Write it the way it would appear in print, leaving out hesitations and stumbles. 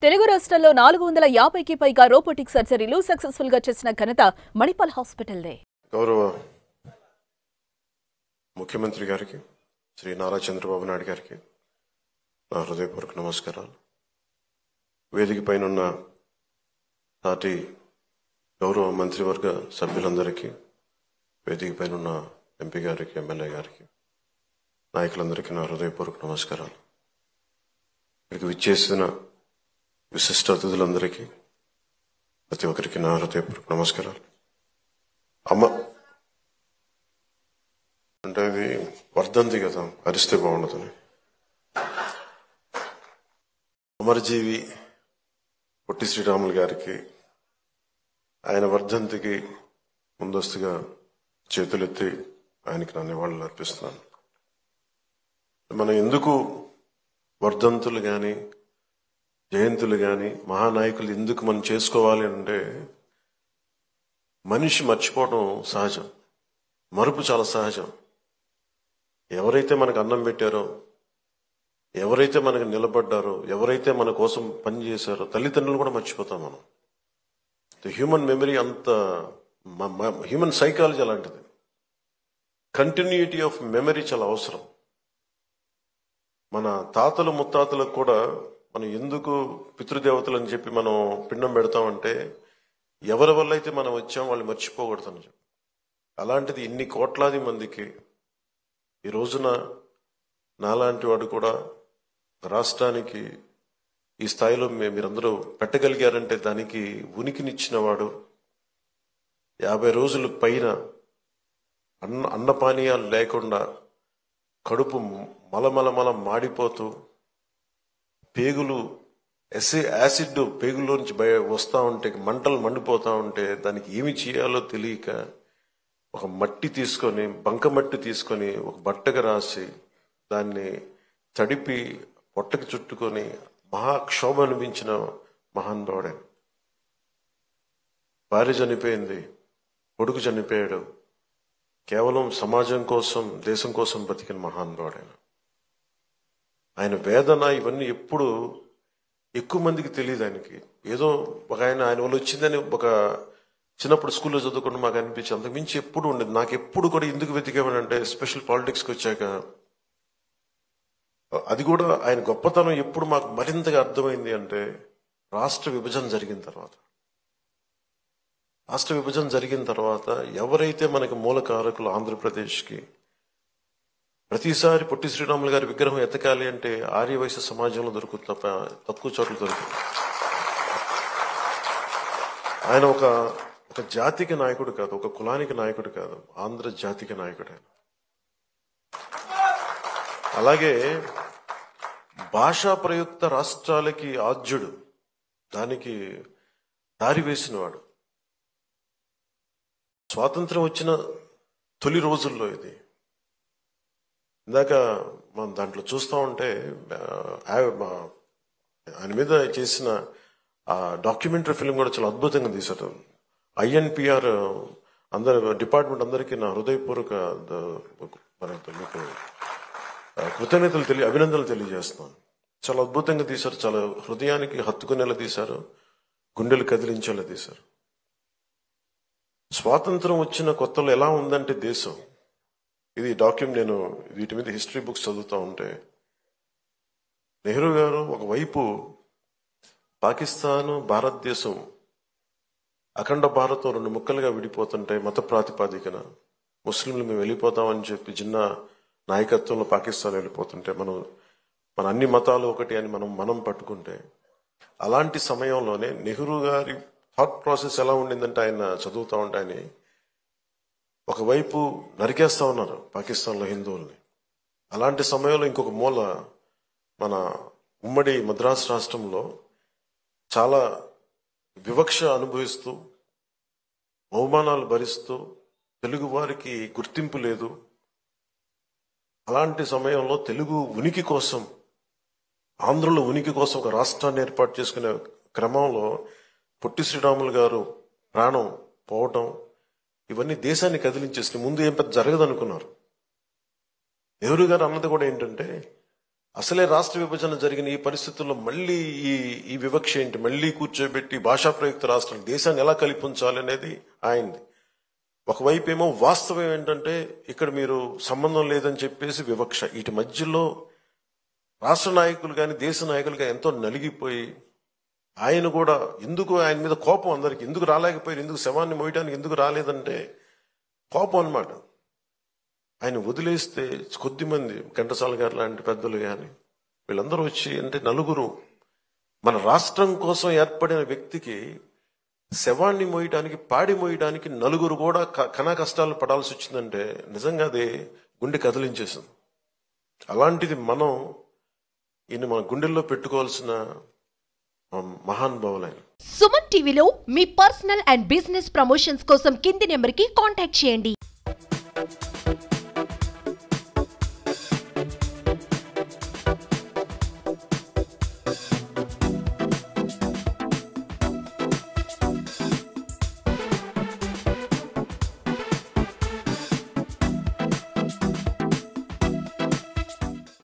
తెలుగు రాష్ట్రాల్లో 450కి పైగా రోబోటిక్ సర్జరీలు సక్సెస్ఫుల్ గా చేసిన ఘనత మణిపాల్ హాస్పిటల్దే. గౌరవ ముఖ్యమంత్రి గారికి శ్రీ నారా చంద్రబాబు నాయుడు గారికి నా హృదయపూర్వక నమస్కారాలు. వేదిక పైన ఉన్న నాటి గౌరవ మంత్రివర్గ సభ్యులందరికీ, వేదిక పైన ఉన్న ఎంపీ గారికి, ఎమ్మెల్యే గారికి, నాయకులందరికీ నా హృదయపూర్వక నమస్కారాలు. ఇక్కడికి విచ్చేసిన విశిష్ట అతిథులందరికీ, ప్రతి ఒక్కరికి నా హృదయపూర్వక నమస్కారాలు. అమ్మ అంటే ఇది వర్ధంతి కదా, అరిస్తే బాగుండదని. అమరజీవి పొట్టి శ్రీరాములు గారికి ఆయన వర్ధంతికి ముందస్తుగా చేతులెత్తి ఆయనకి నా నివాళులు అర్పిస్తున్నాను. మనం ఎందుకు వర్ధంతులు కానీ, జయంతులు కానీ, మహానాయకులు ఎందుకు మనం చేసుకోవాలి అంటే, మనిషి మర్చిపోవడం సహజం, మరుపు చాలా సహజం. ఎవరైతే మనకు అన్నం పెట్టారో, ఎవరైతే మనకు నిలబడ్డారో, ఎవరైతే మన కోసం పనిచేశారో, తల్లిదండ్రులు కూడా మర్చిపోతాం మనం. హ్యూమన్ మెమరీ అంత, హ్యూమన్ సైకాలజీ అలాంటిది. కంటిన్యూటీ ఆఫ్ మెమరీ చాలా అవసరం. మన తాతలు ముత్తాతలకు కూడా మనం ఎందుకు పితృదేవతలు అని చెప్పి మనం పిండం పెడతామంటే, ఎవరి వల్ల అయితే మనం వచ్చాం వాళ్ళు మర్చిపోకూడదని చెప్పి. అలాంటిది ఇన్ని కోట్లాది మందికి ఈ రోజున నాలాంటి వాడు కూడా రాష్ట్రానికి ఈ స్థాయిలో మీరందరూ పెట్టగలిగారంటే దానికి ఉనికినిచ్చిన వాడు. 50 రోజుల పైన అన్నపానీయాలు లేకుండా కడుపు మలమలమల మాడిపోతూ, పేగులు యాసిడ్ పేగుల్లోంచి వస్తూ ఉంటే, మంటలు మండిపోతూ ఉంటే, దానికి ఏమి చేయాలో తెలియక ఒక మట్టి తీసుకొని, బంక మట్టి తీసుకొని ఒక బట్టగా రాసి దాన్ని తడిపి పొట్టకి చుట్టుకొని మహాక్షోభ అనిపించిన మహానుభావుడే. భార్య చనిపోయింది, కొడుకు చనిపోయాడు, కేవలం సమాజం కోసం, దేశం కోసం బతికిన మహానుభావుడే. ఆయన వేదన ఇవన్నీ ఎప్పుడు ఎక్కువ మందికి తెలియదు. ఆయనకి ఏదో ఒక ఆయన వల్ల వచ్చిందని ఒక చిన్నప్పుడు స్కూల్లో చదువుకుంటూ మాకు అనిపించి, అంతకు మించి ఎప్పుడు ఉండేది. నాకు ఎప్పుడు కూడా ఎందుకు వెతికేమనంటే, స్పెషల్ పాలిటిక్స్కి వచ్చాక అది కూడా ఆయన గొప్పతనం ఎప్పుడు మాకు మరింతగా అర్థమైంది అంటే, రాష్ట్ర విభజన జరిగిన తర్వాత ఎవరైతే మనకి మూలకారకులు ఆంధ్రప్రదేశ్కి, ప్రతిసారి పొట్టి శ్రీరాములు గారి విగ్రహం ఎతకాలి అంటే ఆర్యవైశ్య సమాజంలో దొరుకుతుంది తప్ప తక్కువ చోట్ల దొరుకుతుంది. ఆయన ఒక జాతికి నాయకుడు కాదు, ఒక కులానికి నాయకుడు కాదు, ఆంధ్ర జాతికి నాయకుడు ఆయన. అలాగే భాషా ప్రయుక్త రాష్ట్రాలకి ఆద్యుడు, దానికి దారి వేసినవాడు. స్వాతంత్రం వచ్చిన తొలి రోజుల్లో ఇది. ఇందాక మనం దాంట్లో చూస్తూ ఉంటే ఆయన మీద చేసిన ఆ డాక్యుమెంటరీ ఫిల్మ్ కూడా చాలా అద్భుతంగా తీశారు. INPR డిపార్ట్మెంట్ అందరికీ నా హృదయపూర్వక అభినందనలు తెలియజేస్తున్నాను. చాలా అద్భుతంగా తీశారు, చాలా హృదయానికి హత్తుకునేలా తీశారు, గుండెలు కదిలించేలా తీశారు. స్వాతంత్రం వచ్చిన కొత్తలో ఎలా ఉందంటే దేశం, ఇది నేను వీటి మీద హిస్టరీ బుక్స్ చదువుతూ ఉంటే, నెహ్రూ గారు ఒకవైపు పాకిస్తాను, భారతదేశం అఖండ భారతం 2 ముక్కలుగా విడిపోతుంటే, మత ప్రాతిపాదికన ముస్లింలు మేము వెళ్ళిపోతామని చెప్పి జిన్నా నాయకత్వంలో పాకిస్తాన్ వెళ్ళిపోతుంటే, మన అన్ని మతాలు ఒకటి అని మనం పట్టుకుంటే, అలాంటి సమయంలోనే నెహ్రూ గారి థాట్ ప్రాసెస్ ఎలా ఉండిందంటే, ఆయన చదువుతూ ఉంటే ఆయన ఒకవైపు నరికేస్తా ఉన్నారు పాకిస్తాన్లో హిందువుల్ని. అలాంటి సమయంలో ఇంకొక మూల మన ఉమ్మడి మద్రాసు రాష్ట్రంలో చాలా వివక్ష అనుభవిస్తూ, అవమానాలు భరిస్తూ, తెలుగు వారికి గుర్తింపు లేదు. అలాంటి సమయంలో తెలుగు ఉనికి కోసం, ఆంధ్రలో ఉనికి కోసం ఒక రాష్ట్రాన్ని ఏర్పాటు చేసుకునే క్రమంలో పొట్టి శ్రీరాములు గారు ప్రాణం పోవటం, ఇవన్నీ దేశాన్ని కదిలించేసి ముందు ఏం పెద్ద జరగదనుకున్నారు. నెహ్రూ గారు అన్నది కూడా ఏంటంటే, అసలే రాష్ట్ర విభజన జరిగిన ఈ పరిస్థితుల్లో మళ్ళీ ఈ వివక్ష ఏంటి, మళ్ళీ కూర్చోబెట్టి భాషా ప్రయుక్త రాష్ట్రాలు దేశాన్ని ఎలా కలిపించాలి అనేది ఆయనది. ఒకవైపు ఏమో వాస్తవం ఏంటంటే ఇక్కడ మీరు సంబంధం లేదని చెప్పేసి వివక్ష. వీటి మధ్యలో రాష్ట్ర నాయకులు కానీ దేశ నాయకులు కానీ ఎంతో నలిగిపోయి ఆయన కూడా ఎందుకు ఆయన మీద కోపం, అందరికి ఎందుకు రాలేకపోయారు, ఎందుకు శవాన్ని మోయడానికి ఎందుకు రాలేదంటే కోపం అన్నమాట. ఆయన వదిలేస్తే కొద్దిమంది ఘంటసాల గారు లాంటి పెద్దలు కానీ వీళ్ళందరూ వచ్చి అంటే నలుగురు మన రాష్ట్రం కోసం ఏర్పడిన వ్యక్తికి శవాన్ని మోయడానికి పాడి మోయడానికి నలుగురు కూడా కనా కష్టాలు పడాల్సి వచ్చిందంటే నిజంగా అదే గుండె కదిలించేసింది. అలాంటిది మనం ఈయన మన గుండెల్లో పెట్టుకోవాల్సిన మహానుభావులైన. సుమన్ టీవీలో మీ పర్సనల్ అండ్ బిజినెస్ ప్రమోషన్స్ కోసం కింది నెంబర్కి కాంటాక్ట్ చేయండి.